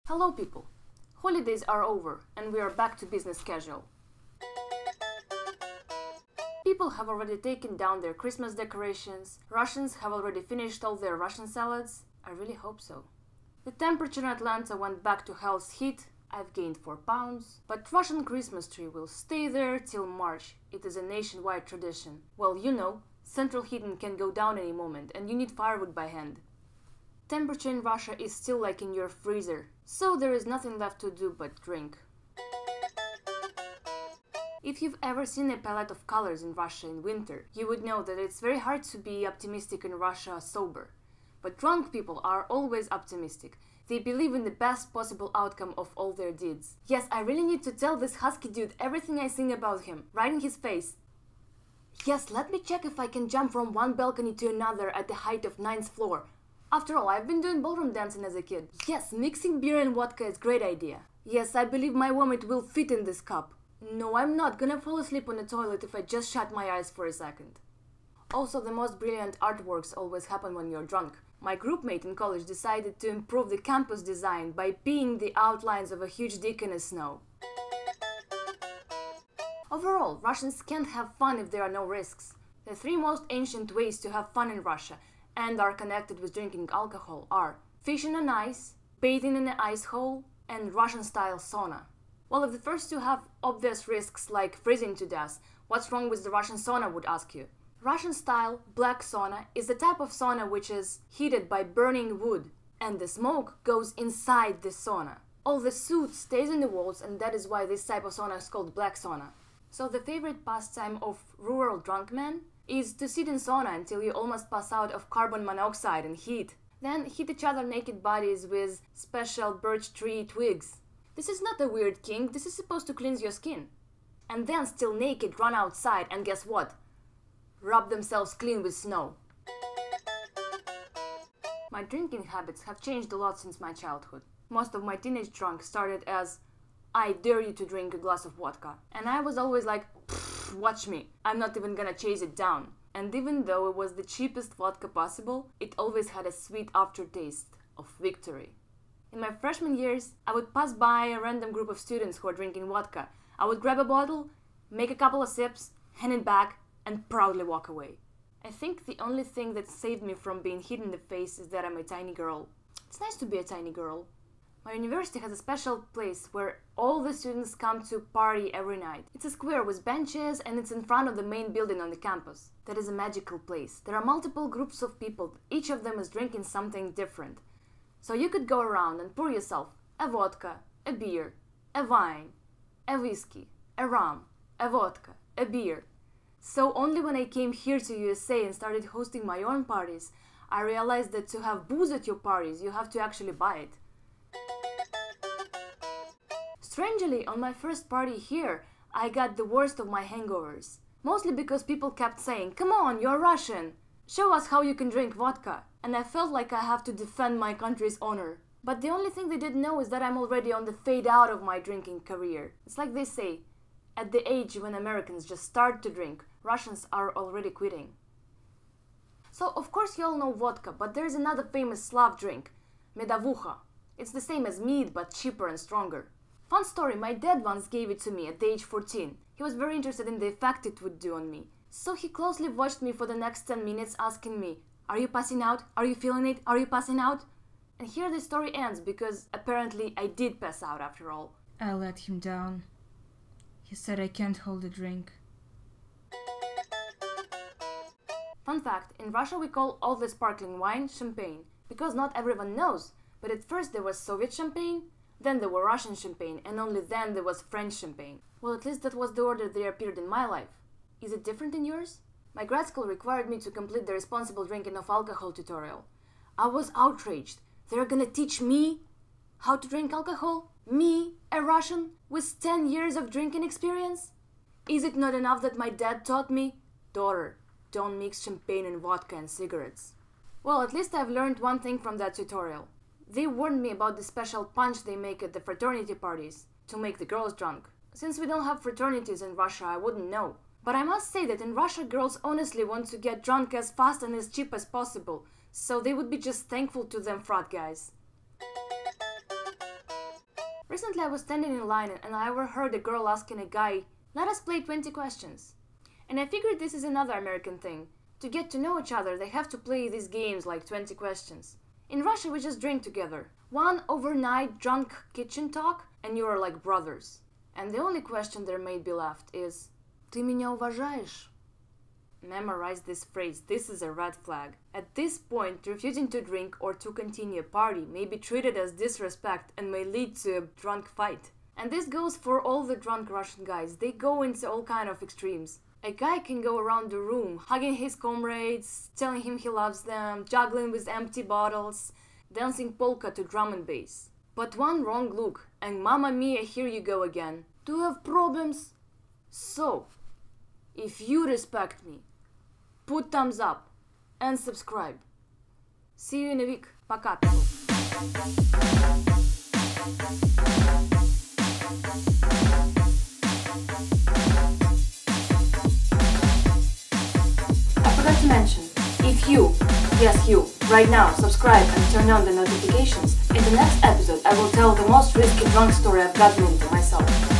Hello people! Holidays are over and we are back to business casual. People have already taken down their Christmas decorations, Russians have already finished all their Russian salads. I really hope so. The temperature in Atlanta went back to hell's heat, I've gained 4 pounds, but Russian Christmas tree will stay there till March. It is a nationwide tradition. Well, you know, central heating can go down any moment and you need firewood by hand. Temperature in Russia is still like in your freezer, so there is nothing left to do but drink. If you've ever seen a palette of colors in Russia in winter, you would know that it's very hard to be optimistic in Russia sober. But drunk people are always optimistic. They believe in the best possible outcome of all their deeds. Yes, I really need to tell this husky dude everything I sing about him, right in his face. Yes, let me check if I can jump from one balcony to another at the height of 9th floor. After all, I've been doing ballroom dancing as a kid. Yes, mixing beer and vodka is a great idea. Yes, I believe my vomit will fit in this cup. No, I'm not gonna fall asleep on the toilet if I just shut my eyes for a second. Also, the most brilliant artworks always happen when you're drunk. My groupmate in college decided to improve the campus design by peeing the outlines of a huge dick in the snow. Overall, Russians can't have fun if there are no risks. The 3 most ancient ways to have fun in Russia and are connected with drinking alcohol are fishing on ice, bathing in an ice hole, and Russian-style sauna. Well, if the first 2 have obvious risks like freezing to death, what's wrong with the Russian sauna, would ask you. Russian-style black sauna is the type of sauna which is heated by burning wood, and the smoke goes inside the sauna. All the soot stays in the walls, and that is why this type of sauna is called black sauna. So the favorite pastime of rural drunk men is to sit in sauna until you almost pass out of carbon monoxide and heat. Then hit each other naked bodies with special birch tree twigs. This is not a weird kink, this is supposed to cleanse your skin. And then still naked run outside and guess what? Rub themselves clean with snow. My drinking habits have changed a lot since my childhood. Most of my teenage drunk started as, I dare you to drink a glass of vodka. And I was always like, watch me, I'm not even gonna chase it down. And even though it was the cheapest vodka possible, it always had a sweet aftertaste of victory. In my freshman years, I would pass by a random group of students who are drinking vodka. I would grab a bottle, make a couple of sips, hand it back, and proudly walk away. I think the only thing that saved me from being hit in the face is that I'm a tiny girl. It's nice to be a tiny girl. My university has a special place where all the students come to party every night. It's a square with benches and it's in front of the main building on the campus. That is a magical place. There are multiple groups of people, each of them is drinking something different. So you could go around and pour yourself a vodka, a beer, a wine, a whiskey, a rum, a vodka, a beer. So only when I came here to USA and started hosting my own parties, I realized that to have booze at your parties, you have to actually buy it. Strangely, on my first party here, I got the worst of my hangovers. Mostly because people kept saying, come on, you're Russian! Show us how you can drink vodka. And I felt like I have to defend my country's honor. But the only thing they didn't know is that I'm already on the fade out of my drinking career. It's like they say, at the age when Americans just start to drink, Russians are already quitting. So of course you all know vodka, but there's another famous Slav drink, medavukha. It's the same as mead, but cheaper and stronger. Fun story, my dad once gave it to me at the age 14. He was very interested in the effect it would do on me. So he closely watched me for the next 10 minutes asking me, are you passing out? Are you feeling it? Are you passing out? And here the story ends because apparently I did pass out after all. I let him down. He said I can't hold a drink. Fun fact, in Russia we call all the sparkling wine champagne, because not everyone knows, but at first there was Soviet champagne, then there were Russian champagne, and only then there was French champagne. Well, at least that was the order they appeared in my life. Is it different in yours? My grad school required me to complete the responsible drinking of alcohol tutorial. I was outraged. They're gonna teach me how to drink alcohol? Me, a Russian, with 10 years of drinking experience? Is it not enough that my dad taught me, daughter, don't mix champagne and vodka and cigarettes? Well, at least I've learned one thing from that tutorial. They warned me about the special punch they make at the fraternity parties to make the girls drunk. Since we don't have fraternities in Russia, I wouldn't know. But I must say that in Russia, girls honestly want to get drunk as fast and as cheap as possible, so they would be just thankful to them frat guys. Recently I was standing in line and I overheard a girl asking a guy, "Let us play 20 questions." And I figured this is another American thing. To get to know each other, they have to play these games like 20 questions. In Russia we just drink together. One overnight drunk kitchen talk and you are like brothers. And the only question there may be left is, "Ты меня уважаешь?" Memorize this phrase, this is a red flag. At this point, refusing to drink or to continue a party may be treated as disrespect and may lead to a drunk fight. And this goes for all the drunk Russian guys. They go into all kind of extremes. A guy can go around the room, hugging his comrades, telling him he loves them, juggling with empty bottles, dancing polka to drum and bass. But one wrong look, and mamma mia, here you go again. Do you have problems? So, if you respect me, put thumbs up and subscribe. See you in a week. Пока, people. I forgot to mention, if you, yes you, right now subscribe and turn on the notifications, in the next episode I will tell the most risky drunk story I've gotten into myself.